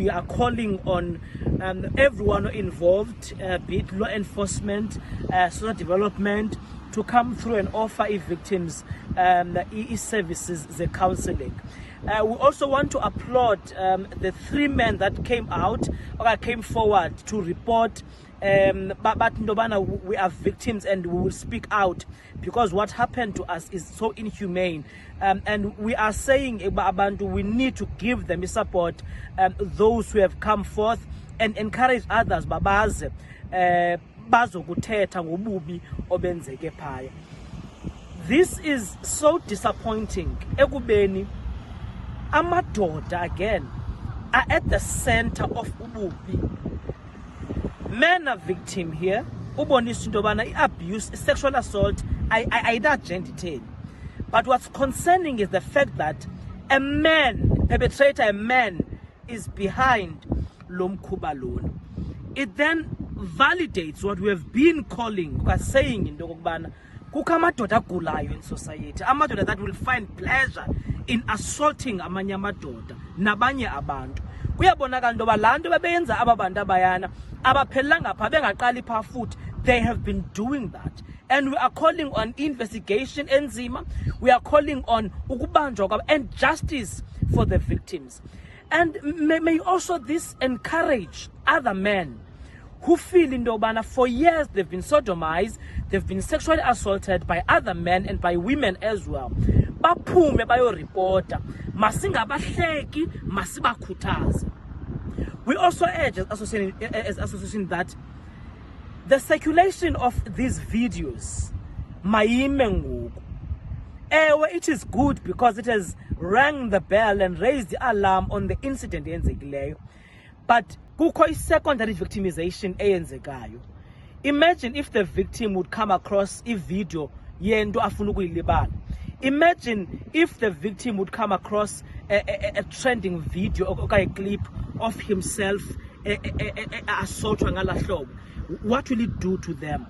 We are calling on everyone involved, be it law enforcement, social development, to come through and offer victims services, the counseling. We also want to applaud the 3 men that came forward to report. But Ndobana, we are victims and we will speak out because what happened to us is so inhumane. And we are saying Abantu, we need to give them support, those who have come forth, and encourage others babaze bazokuthetha ngobubi obenzeke phaya. This is so disappointing. Ekubeni amadoda again are at the center of ububi. Men are victim here. Ubonisa into yobana abuse, sexual assault, ayidagenda. But what's concerning is the fact that a man, perpetrator, a man, is behind lo mkhuba lona. It then validates what we have been calling, saying into yokubana kukho amadoda agulayo in society, amadoda that will find pleasure in assaulting amanye amadoda nabanye abantu. Kuyabonakala into yoba laa nto bebenza aba bantu abayana abaphelanga pha bengaqali pha futhi. They have been doing that. And we are calling on investigation enzima. We are calling on ukubanjwa and justice for the victims. And may also this encourage other men who feel in Dobana for years they've been sodomized, they've been sexually assaulted by other men and by women as well. Baphume bayo reporter, masingabahleki, masibakhuthaze. We also urge as association that the circulation of these videos, it is good because it has rang the bell and raised the alarm on the incident eyenzekileyo. But kukho secondary victimization eyenzekayo. Imagine if the victim would come across a video yento afuna ukuyilibala. Imagine if the victim would come across a trending video or a clip of himself assaultwa ngala hlobo. What will it do to them?